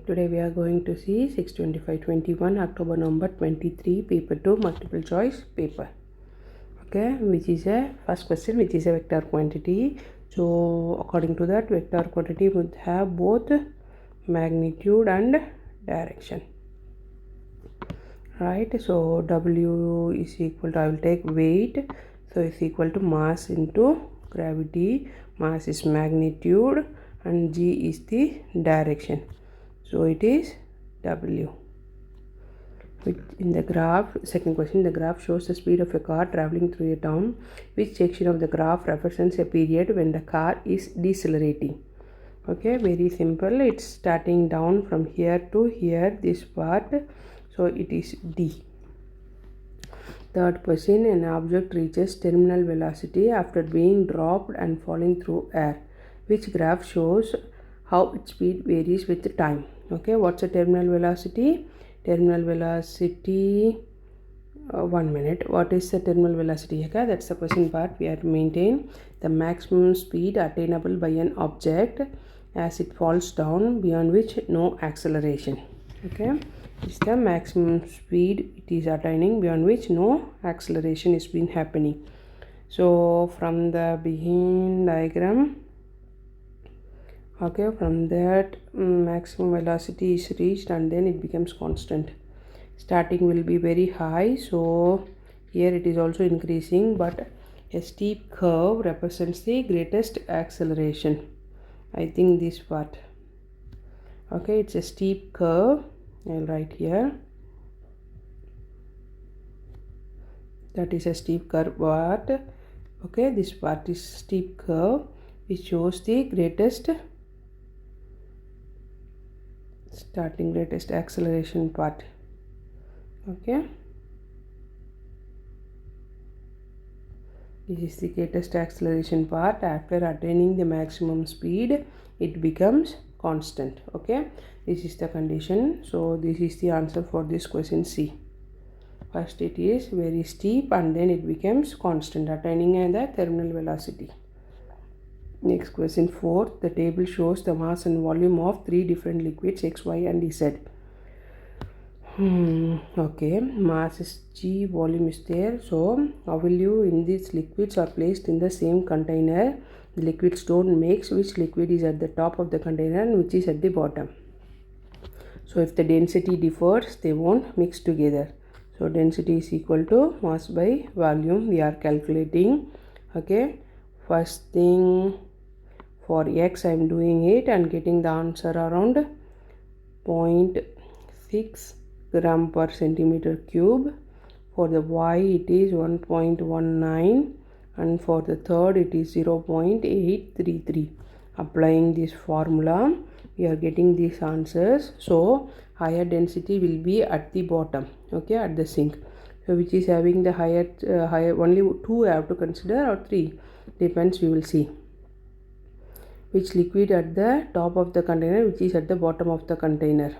Today we are going to see 62521 October November 23 paper 2 multiple choice paper. Okay, which is a first question, which is a vector quantity. So according to that, vector quantity would have both magnitude and direction. Right, so W is equal to, I will take weight, so it's equal to mass into gravity. Mass is magnitude and G is the direction. So it is W. In the graph, second question, the graph shows the speed of a car traveling through a town. Which section of the graph represents a period when the car is decelerating? Okay, very simple. It's starting down from here to here, this part. So it is D. Third question, an object reaches terminal velocity after being dropped and falling through air. Which graph shows how its speed varies with time? Okay, what's the terminal velocity? Terminal velocity, 1 minute. What is the terminal velocity? Okay, that's the question part. We have to maintain the maximum speed attainable by an object as it falls down, beyond which no acceleration. Okay, it's the maximum speed it is attaining, beyond which no acceleration is been happening. So from the beginning diagram, okay, from that maximum velocity is reached and then it becomes constant. Starting will be very high, so here it is also increasing, but a steep curve represents the greatest acceleration. I think this part. Okay, it's a steep curve. I'll write here. That is a steep curve part. Okay, this part is steep curve which shows the greatest greatest acceleration part. Okay, this is the greatest acceleration part. After attaining the maximum speed, it becomes constant. Okay, this is the condition. So this is the answer for this question C. First it is very steep and then it becomes constant, attaining the terminal velocity. Next question 4. The table shows the mass and volume of 3 different liquids X, Y and Z. Okay, mass is G, volume is there. So how will you, in these liquids are placed in the same container, the liquids don't mix. Which liquid is at the top of the container and which is at the bottom? So if the density differs, they won't mix together. So density is equal to mass by volume. We are calculating. Okay, first thing for X I am doing it and getting the answer around 0.6 gram per centimeter cube. For the Y it is 1.19 and for the third it is 0.833. Applying this formula, we are getting these answers. So higher density will be at the bottom, okay, at the sink. So which is having the higher only 2 I have to consider or 3, depends, we will see. Which liquid at the top of the container, which is at the bottom of the container.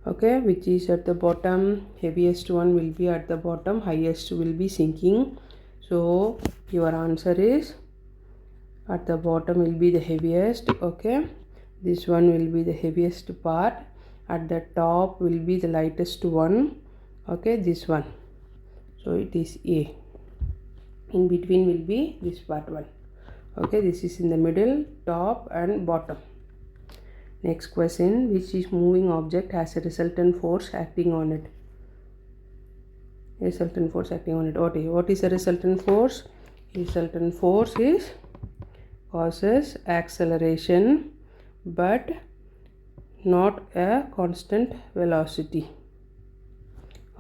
Okay, which is at the bottom, heaviest one will be at the bottom, highest will be sinking. So your answer is at the bottom will be the heaviest. Okay, this one will be the heaviest part. At the top will be the lightest one. Okay, this one. So it is A. In between will be this part 1. Okay, this is in the middle, top and bottom. Next question, which is moving object has a resultant force acting on it? Resultant force acting on it. Okay, what is the resultant force? Resultant force is causes acceleration but not a constant velocity.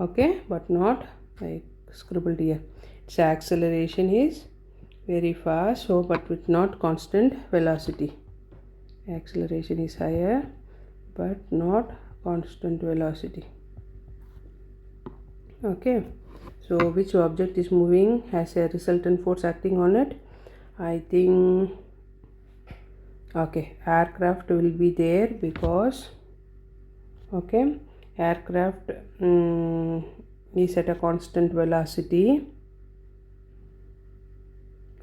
Okay, but not, I scribbled here, its acceleration is very fast, so but with not constant velocity. Acceleration is higher but not constant velocity. Okay, so which object is moving has a resultant force acting on it? I think, okay, aircraft will be there because, okay, aircraft is at a constant velocity.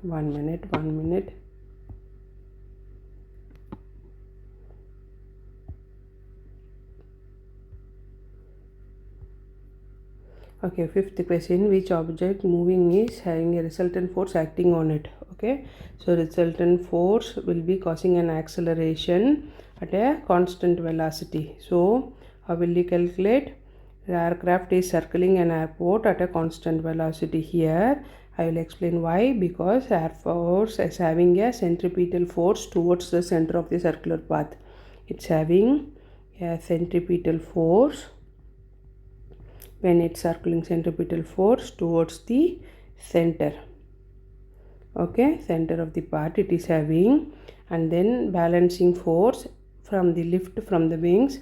1 minute. Okay, fifth question, which object moving is having a resultant force acting on it? Okay, so resultant force will be causing an acceleration at a constant velocity. So how will you calculate? The aircraft is circling an airport at a constant velocity. Here I will explain why. Because air force is having a centripetal force towards the center of the circular path. It's having a centripetal force when it's circling, centripetal force towards the center. Okay, center of the part it is having, and then balancing force from the lift from the wings,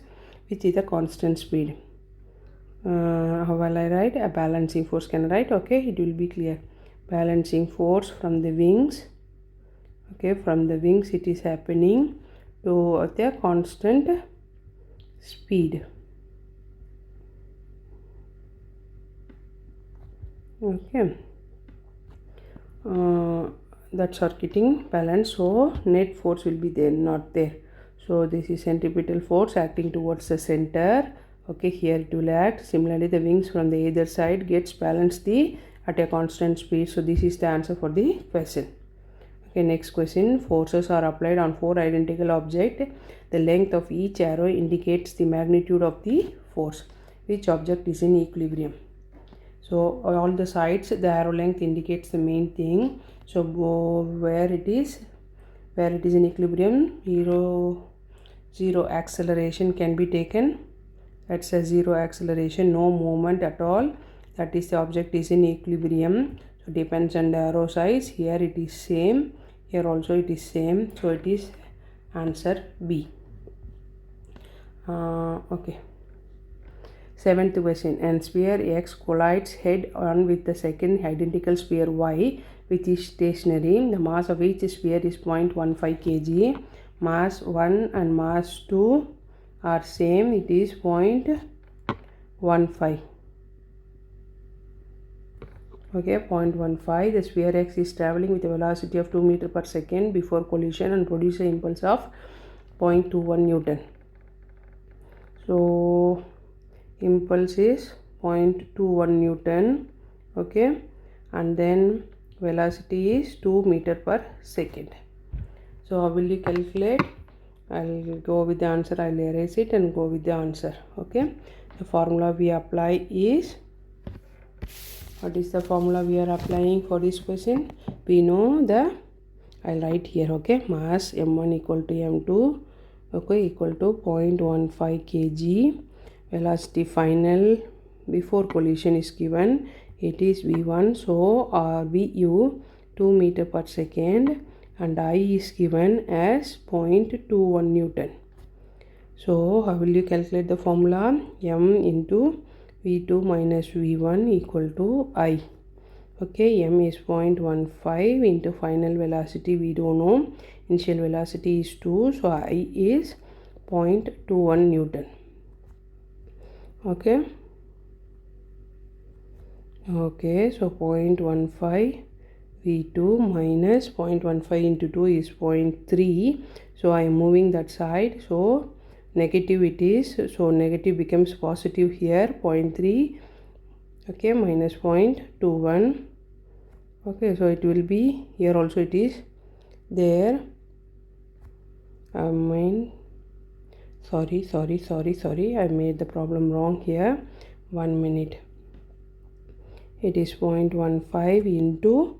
which is a constant speed. How will I write? A balancing force can write. Okay, it will be clear. Balancing force from the wings. Okay, from the wings it is happening to the constant speed. Okay, that's are getting balance, so net force will be there, not there. So this is centripetal force acting towards the center. Okay, here it will act. Similarly, the wings from the either side gets balanced at a constant speed. So this is the answer for the question. Okay, next question. Forces are applied on 4 identical objects. The length of each arrow indicates the magnitude of the force. Which object is in equilibrium? So all the sides, the arrow length indicates the main thing. So where it is in equilibrium, zero acceleration can be taken. That's a zero acceleration, no movement at all. That is, the object is in equilibrium. So depends on the arrow size. Here it is same. Here also it is same. So it is answer B. Okay. Seventh question, and sphere X collides head on with the second identical sphere Y, which is stationary. The mass of each sphere is 0.15 kg. Mass 1 and mass 2 are same. It is 0.15. Okay, 0.15. The sphere X is traveling with a velocity of 2 meters per second before collision and produces an impulse of 0.21 Newton. So impulse is 0.21 Newton. Okay, and then velocity is 2 meters per second. So how will you calculate? I'll go with the answer. I'll erase it and go with the answer. Okay, the formula we apply is, what is the formula we are applying for this question? We know I'll write here. Okay, mass m1 equal to m2, okay, equal to 0.15 kg. Velocity final before collision is given, it is v1. So vu 2 meters per second, and I is given as 0.21 Newton. So how will you calculate the formula? M into v2 minus v1 equal to I. Okay, m is 0.15 into final velocity, we don't know. Initial velocity is 2, so I is 0.21 Newton. Okay, so 0.15 v2 minus 0.15 into 2 is 0.3. So I am moving that side, so negative it is, so negative becomes positive here, 0.3. Okay, minus 0.21. Okay, so it will be here also, it is there. Sorry, I made the problem wrong here. 1 minute. It is 0.15 into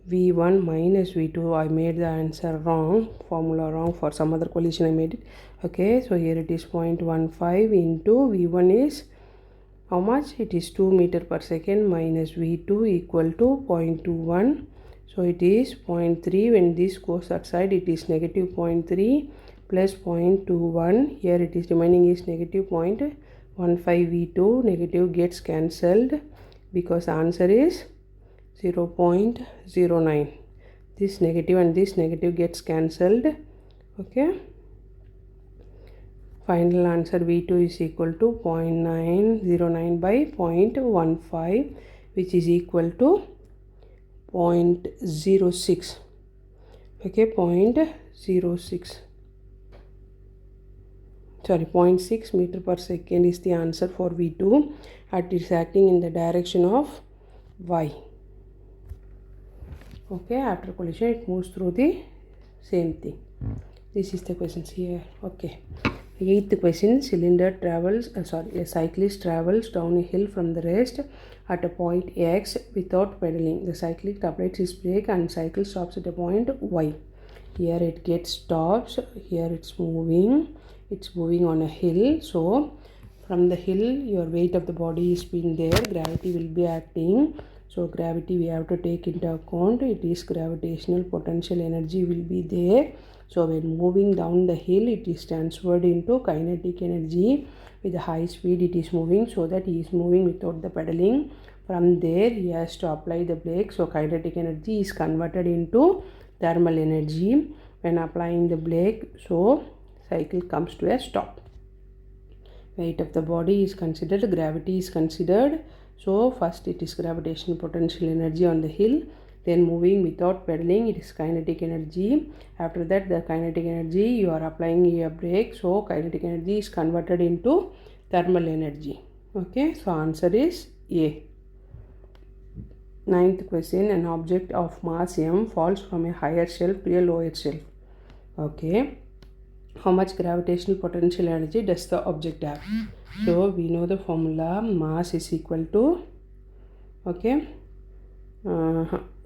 v1 minus v2. I made the answer wrong, formula wrong. For some other collision I made it. Okay, so here it is 0.15 into v1 is how much? It is 2 meters per second minus v2 equal to 0.21. So it is 0.3. When this goes outside, it is negative 0.3 plus 0.21. Here it is remaining is negative 0.15 v2. Negative gets cancelled because answer is 0.09. This negative and this negative gets cancelled. Okay, final answer v2 is equal to 0.909 by 0.15, which is equal to 0.06. Okay, 0.06. 0.6 meter per second is the answer for V2. It is acting in the direction of Y. Okay, after collision it moves through the same thing. This is the questions here. Okay. 8th question, a cyclist travels down a hill from the rest at a point X without pedaling. The cyclist applies his brake and cycle stops at a point Y. Here it gets stops, here it's moving on a hill. So from the hill your weight of the body is being there, gravity will be acting. So gravity we have to take into account. It is gravitational potential energy will be there. So when moving down the hill, it is transferred into kinetic energy. With a high speed it is moving, so that he is moving without the pedaling. From there he has to apply the brake. So kinetic energy is converted into thermal energy. When applying the brake, so cycle comes to a stop. Weight of the body is considered, gravity is considered. So first it is gravitational potential energy on the hill. Then moving without pedaling, it is kinetic energy. After that, the kinetic energy, you are applying your brake. So kinetic energy is converted into thermal energy. Okay, so answer is A. 9th question, an object of mass m falls from a higher shelf to a lower shelf. Okay, how much gravitational potential energy does the object have? So we know the formula, mass is equal to, okay,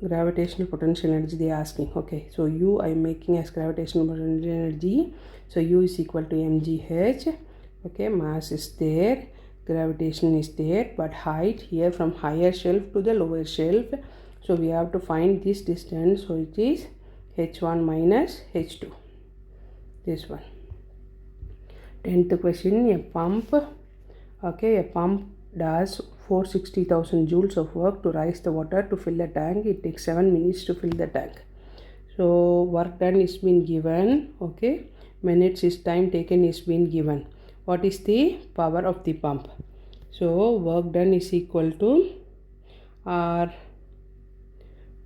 gravitational potential energy they are asking. Okay, so U I am making as gravitational potential energy. So U is equal to mgh. Okay, mass is there, gravitation is there, but height here from higher shelf to the lower shelf. So we have to find this distance. So it is h1 minus h2. This one. 10th question, a pump. Okay, a pump does 460,000 joules of work to raise the water to fill the tank. It takes 7 minutes to fill the tank. So work done is been given. Okay, minutes is time taken is been given. What is the power of the pump? So work done is equal to, or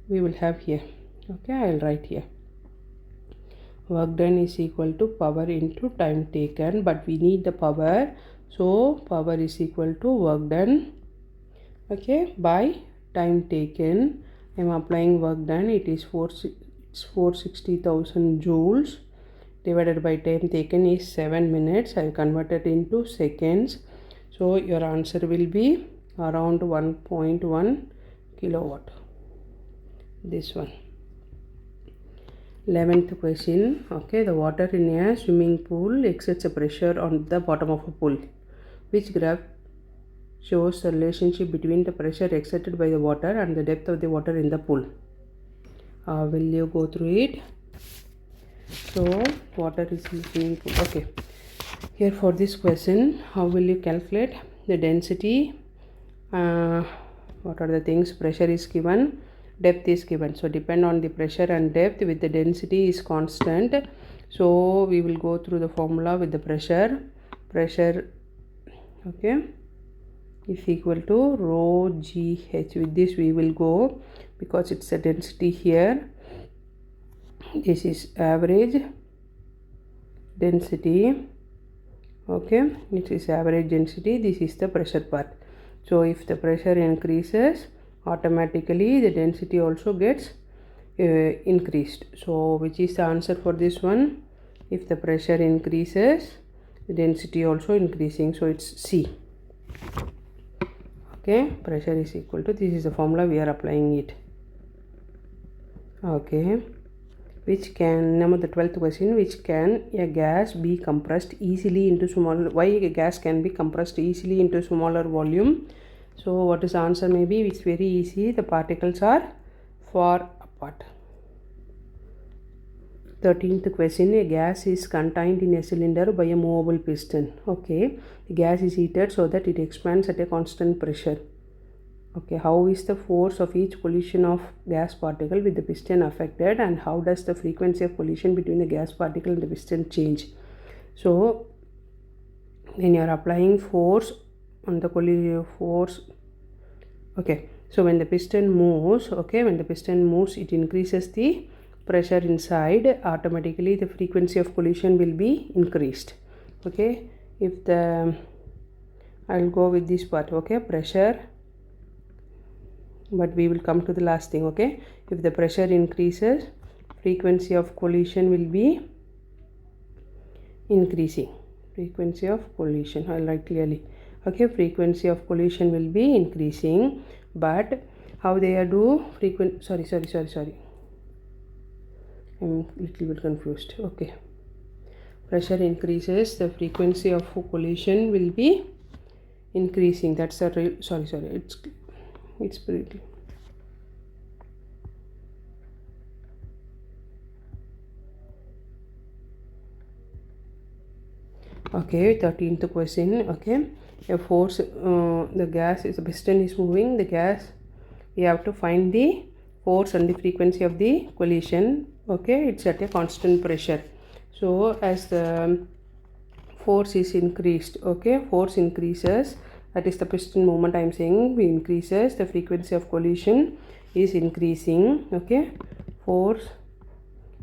we will have here. Okay, I will write here. Work done is equal to power into time taken, but we need the power. So power is equal to work done, okay, by time taken. I am applying work done. It is 460,000 joules divided by time taken is 7 minutes. I have converted into seconds. So your answer will be around 1.1 kilowatt. This one. 11th question. Okay, the water in a swimming pool exerts a pressure on the bottom of a pool. Which graph shows the relationship between the pressure exerted by the water and the depth of the water in the pool? Will you go through it? So water is in the swimming pool. Okay, here for this question, how will you calculate the density? What are the things? Pressure is given, depth is given. So depend on the pressure and depth with the density is constant. So we will go through the formula with the pressure, okay, is equal to rho gh. With this we will go, because it's a density here. This is average density. Okay, it is average density. This is the pressure part. So if the pressure increases, automatically the density also gets increased. So which is the answer for this one? If the pressure increases, the density also increasing. So it's C. Okay, pressure is equal to, this is the formula we are applying it. Okay, which can, number the 12th question, which can a gas be compressed easily into smaller, why a gas can be compressed easily into smaller volume? So what is the answer? Maybe it's very easy, the particles are far apart. 13th question, a gas is contained in a cylinder by a movable piston. Okay, the gas is heated so that it expands at a constant pressure. Okay, how is the force of each collision of gas particle with the piston affected, and how does the frequency of collision between the gas particle and the piston change? So when you are applying force on the collision force, okay, so when the piston moves, okay, when the piston moves, it increases the pressure inside, automatically the frequency of collision will be increased. Okay, if the I'll go with this part. Okay, pressure, but we will come to the last thing. Okay, if the pressure increases, frequency of collision will be increasing. Frequency of collision, I'll write clearly. Okay, frequency of collision will be increasing, but how they are do sorry, I'm little bit confused. Okay, pressure increases, the frequency of collision will be increasing. That's a real sorry, it's pretty. Okay, 13th question. Okay, a force, the gas is, the piston is moving, the gas, we have to find the force and the frequency of the collision. Okay, it's at a constant pressure. So as the force is increased, okay, force increases, that is the piston movement I am saying, increases, the frequency of collision is increasing. Okay, force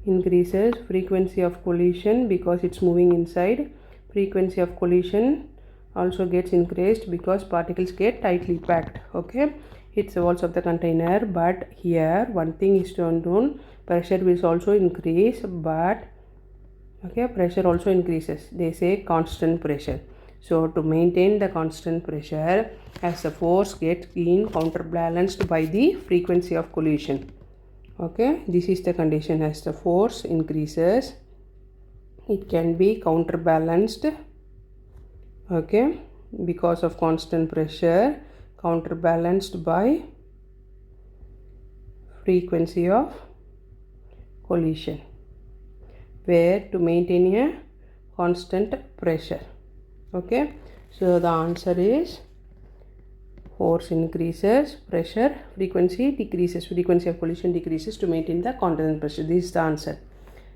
increases, frequency of collision, because it's moving inside, frequency of collision also gets increased because particles get tightly packed. Okay, hits the walls of the container, but here one thing is to unknown, pressure will also increase, but okay, pressure also increases, they say constant pressure. So to maintain the constant pressure, as the force gets in counterbalanced by the frequency of collision. Okay, this is the condition. As the force increases, it can be counterbalanced. Okay, because of constant pressure, counterbalanced by frequency of collision, where to maintain a constant pressure. Okay, so the answer is force increases, pressure, frequency decreases, frequency of collision decreases to maintain the constant pressure. This is the answer.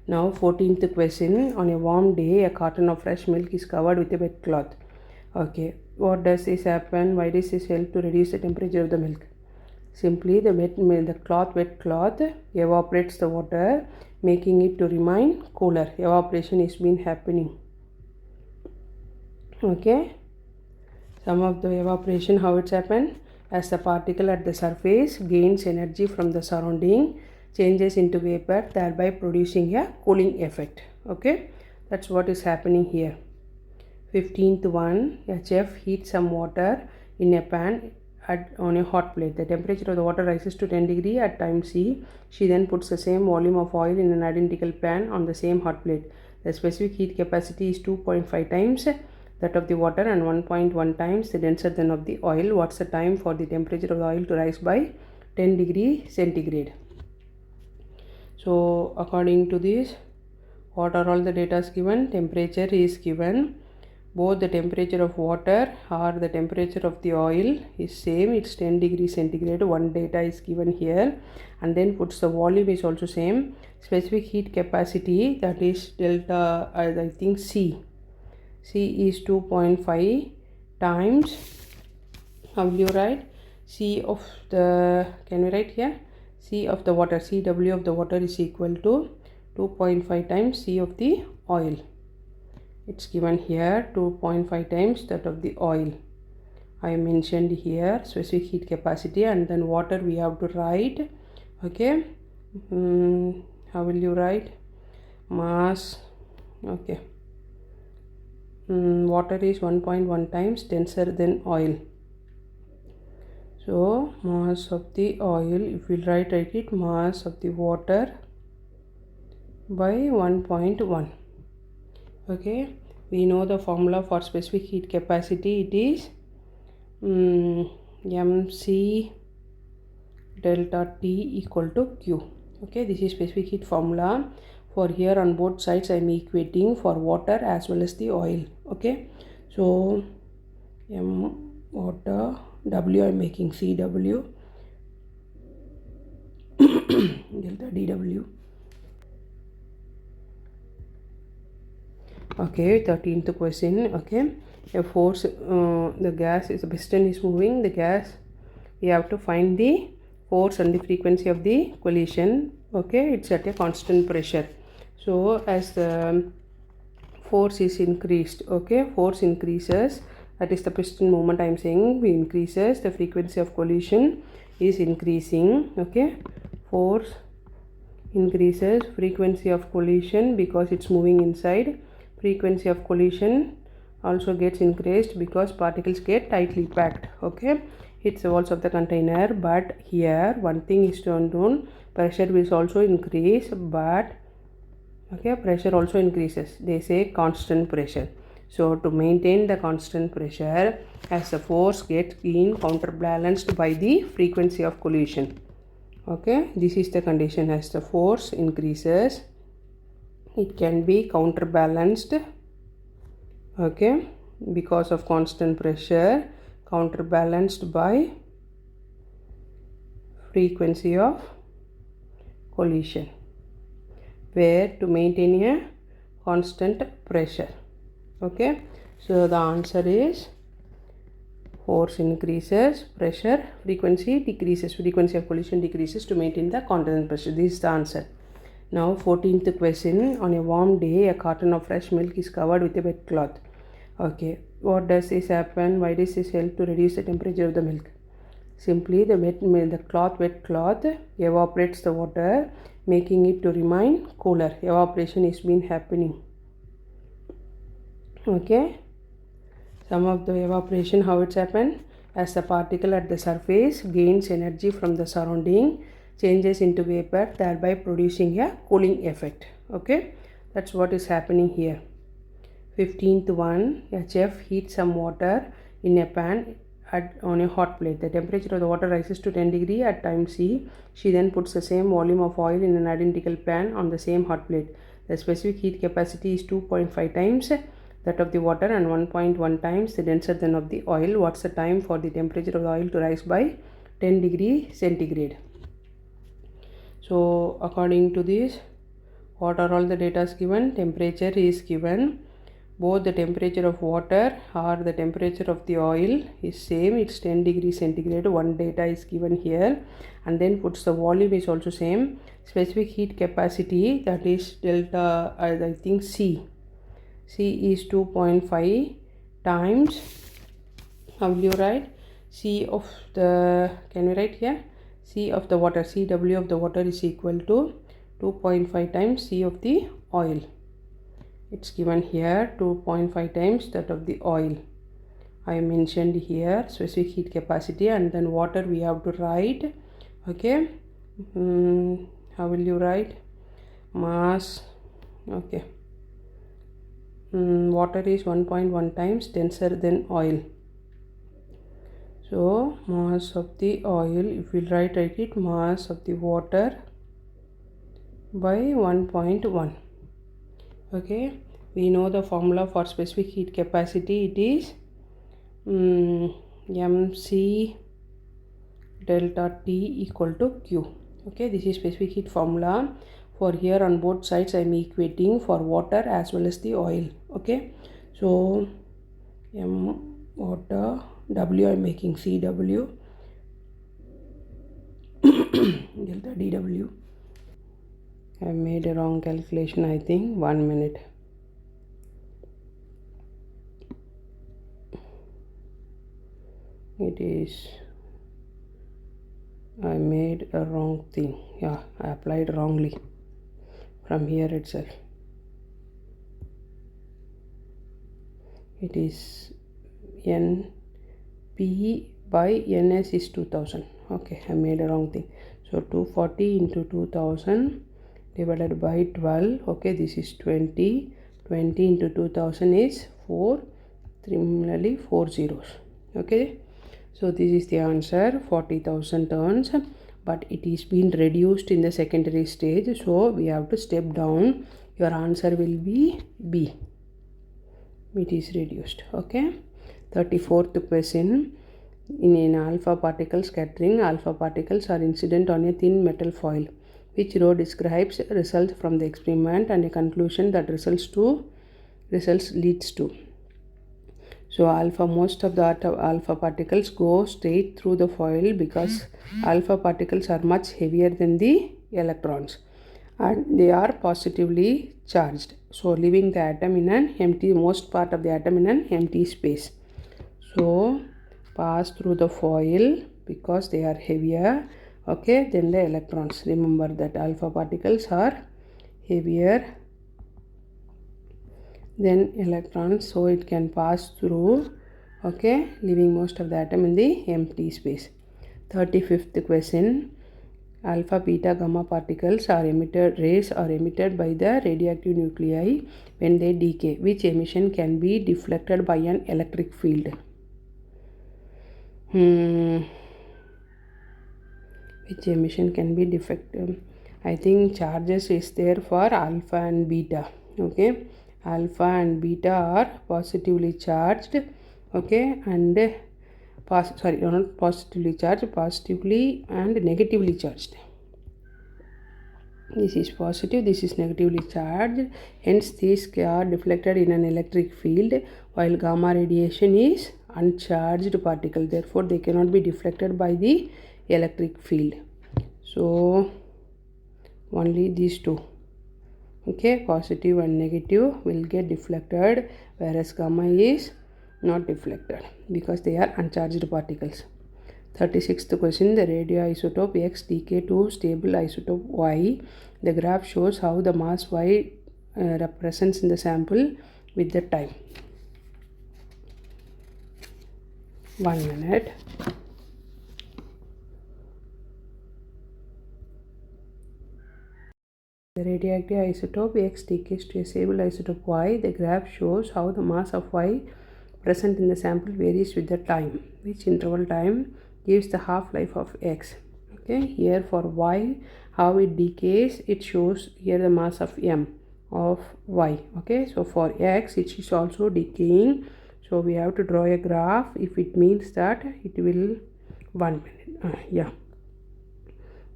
Now 14th question. On a warm day, a carton of fresh milk is covered with a wet cloth. Okay, what does this happen? Why does this help to reduce the temperature of the milk? Simply the wet cloth evaporates the water, making it to remain cooler. Evaporation is been happening. Okay, some of the evaporation, how it's happened, as the particle at the surface gains energy from the surrounding, changes into vapor, thereby producing a cooling effect. Okay, that's what is happening here. 15th one, a chef heats some water in a pan on a hot plate. The temperature of the water rises to 10 degree at time C. She then puts the same volume of oil in an identical pan on the same hot plate. The specific heat capacity is 2.5 times that of the water and 1.1 times the denser than of the oil. What's the time for the temperature of the oil to rise by 10 degree centigrade? So according to this, what are all the data given? Temperature is given. Both the temperature of water or the temperature of the oil is same, it's 10 degree centigrade. One data is given here, and then puts the volume is also same. Specific heat capacity, that is delta, I think C is 2.5 times, how will you write? C of the, can we write here? C of the water, Cw of the water is equal to 2.5 times C of the oil. It's given here 2.5 times that of the oil. I mentioned here specific heat capacity, and then water we have to write. Okay, how will you write? Mass. Okay, water is 1.1 times denser than oil. So mass of the oil, if we write it, mass of the water by 1.1. Okay, we know the formula for specific heat capacity. It is mc delta T equal to Q. Okay, this is specific heat formula. For here on both sides I am equating for water as well as the oil. Okay, so M water, W I am making CW delta DW. Okay, 13th question. Okay, a force, the gas is, the piston is moving, the gas, we have to find the force and the frequency of the collision. Okay, it's at a constant pressure. So as the force is increased. Okay, force increases, that is the piston movement I am saying increases, the frequency of collision is increasing. Okay, force increases, frequency of collision because it's moving inside, frequency of collision also gets increased because particles get tightly packed. Okay, it's the walls of the container, but here one thing is to unknown, pressure will also increase, but okay, pressure also increases, they say constant pressure. So to maintain the constant pressure, as the force gets counterbalanced by the frequency of collision. Okay, this is the condition. As the force increases, it can be counterbalanced. Okay, because of constant pressure, counterbalanced by frequency of collision, where to maintain a constant pressure. Okay, so the answer is force increases, pressure, frequency decreases, frequency of collision decreases to maintain the constant pressure. This is the answer. Now 14th question, on a warm day a carton of fresh milk is covered with a wet cloth. Okay, what does this happen? Why does this help to reduce the temperature of the milk? Simply the wet cloth evaporates the water, making it to remain cooler. Evaporation is been happening. Okay, some of the evaporation, how it's happened, as the particle at the surface gains energy from the surrounding, changes into vapor, thereby producing a cooling effect. Okay, that's what is happening here. 15th one, a chef heats some water in a pan on a hot plate. The temperature of the water rises to 10 degrees at time C. She then puts the same volume of oil in an identical pan on the same hot plate. The specific heat capacity is 2.5 times that of the water and 1.1 times the denser than of the oil. What's the time for the temperature of the oil to rise by 10 degrees centigrade? So according to this, what are all the data given? Temperature is given. Both the temperature of water or the temperature of the oil is same, it's 10 degrees centigrade. One data is given here, and then puts the volume is also same. Specific heat capacity, that is delta, I think C is 2.5 times. How will you write? C of the, can we write here? C of the water, Cw of the water is equal to 2.5 times C of the oil. It's given here 2.5 times that of the oil. I mentioned here specific heat capacity, and then water we have to write. Okay, how will you write? Mass. Okay, water is 1.1 times denser than oil. So mass of the oil, if we write it, mass of the water by 1.1. Okay, we know the formula for specific heat capacity. It is mc delta T equal to Q. Okay, this is specific heat formula. For here on both sides I am equating for water as well as the oil. Okay, so M water, W I am making CW delta dW. I made a wrong calculation, I think. 1 minute. It is, I made a wrong thing. Yeah, I applied wrongly from here itself. It is NP by NS is 2000. Okay, I made a wrong thing. So 240 into 2000 divided by 12. Okay, this is 20. 20 into 2000 is 4. Similarly 4 zeros. Okay, so this is the answer, 40,000 turns, but it is been reduced in the secondary stage, so we have to step down. Your answer will be B. It is reduced. Okay, 34th question. In an alpha particle scattering, alpha particles are incident on a thin metal foil. Which row describes results from the experiment and a conclusion that results leads to? So most of the alpha particles go straight through the foil because alpha particles are much heavier than the electrons. and they are positively charged, so leaving the atom in an empty, most part of the atom in an empty space. So pass through the foil because they are heavier, okay, than the electrons. Remember that alpha particles are heavier than electrons, so it can pass through, okay, leaving most of the atom in the empty space. 35th question. Alpha, beta, gamma particles are emitted, rays are emitted by the radioactive nuclei when they decay. Which emission can be deflected by an electric field? Which emission can be deflected? I think charges is there for alpha and beta. Okay, alpha and beta are positively charged. Okay, and not positively charged, positively and negatively charged. This is positive, this is negatively charged, hence these are deflected in an electric field, while gamma radiation is uncharged particle, therefore they cannot be deflected by the electric field. So only these two, okay, positive and negative will get deflected, whereas gamma is not deflected because they are uncharged particles. 36th question. The radioisotope X decay to stable isotope Y. The graph shows how the mass Y represents in the sample with the time. 1 minute. The radioactive isotope X decays to a stable isotope Y. The graph shows how the mass of Y present in the sample varies with the time. Which interval time gives the half-life of X? Okay, here for Y, how it decays, it shows here the mass of M of Y. Okay, so for X it is also decaying, so we have to draw a graph. If it means that it will 1 minute, yeah,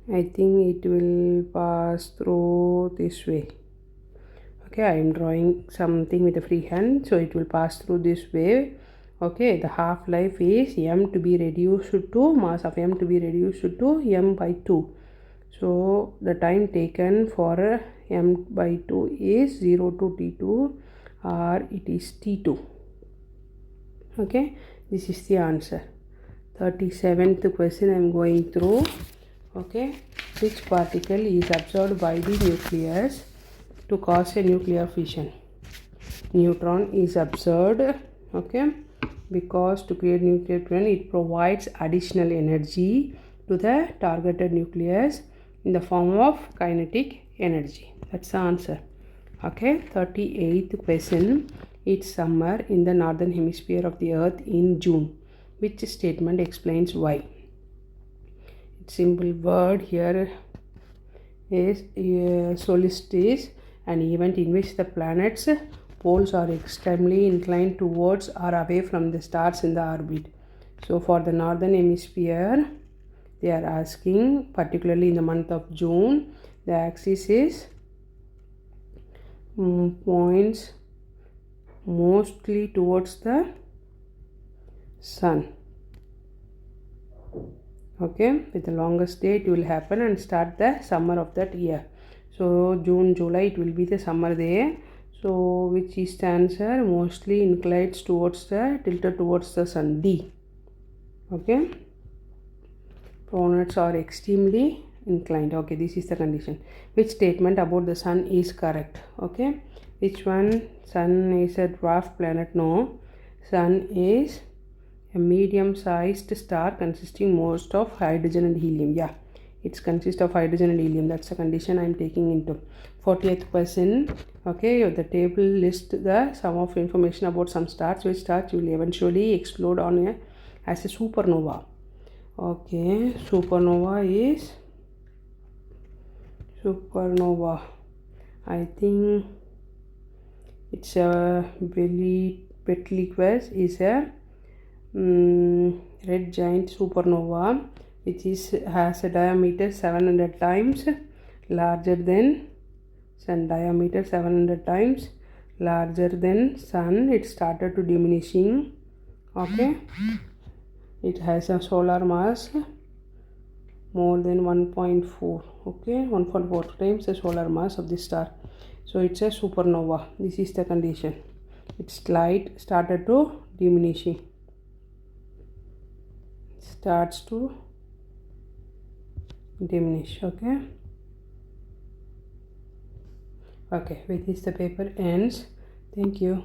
I think it will pass through this way. Okay, I am drawing something with a free hand, so it will pass through this way. Okay, the half-life is M to be reduced to, mass of M to be reduced to M by 2. So the time taken for M by 2 is 0 to T2, or it is T2. Okay, this is the answer. 37th question I am going through. Okay, which particle is absorbed by the nucleus to cause a nuclear fission? Neutron is absorbed, okay, because to create nuclear fission it provides additional energy to the targeted nucleus in the form of kinetic energy. That's the answer. Okay, 38th question. It's summer in the northern hemisphere of the earth in June. Which statement explains why? Simple word here is solstice, an event in which the planets poles are extremely inclined towards or away from the stars in the orbit. So for the northern hemisphere they are asking, particularly in the month of June, the axis is points mostly towards the sun. Okay, with the longest day it will happen and start the summer of that year. So June, July it will be the summer there. So which is the answer? Mostly inclines towards the, tilted towards the sun, D. Okay, planets are extremely inclined. Okay, this is the condition. Which statement about the sun is correct? Okay, which one? Sun is a dwarf planet. No, sun is a medium-sized star consisting most of hydrogen and helium. Yeah, it consists of hydrogen and helium. That's the condition I am taking into. 40th question. Okay, the table lists the sum of information about some stars. Which stars will eventually explode on as a supernova? Okay, supernova is I think it's a Betelgeuse is a red giant supernova which has a diameter 700 times larger than sun. Diameter 700 times larger than sun. It started to diminishing. Okay, it has a solar mass more than 1.4. okay, 1.4 times the solar mass of the star. So it's a supernova. This is the condition. Its light started to diminishing, starts to diminish. Okay, with this the paper ends. Thank you.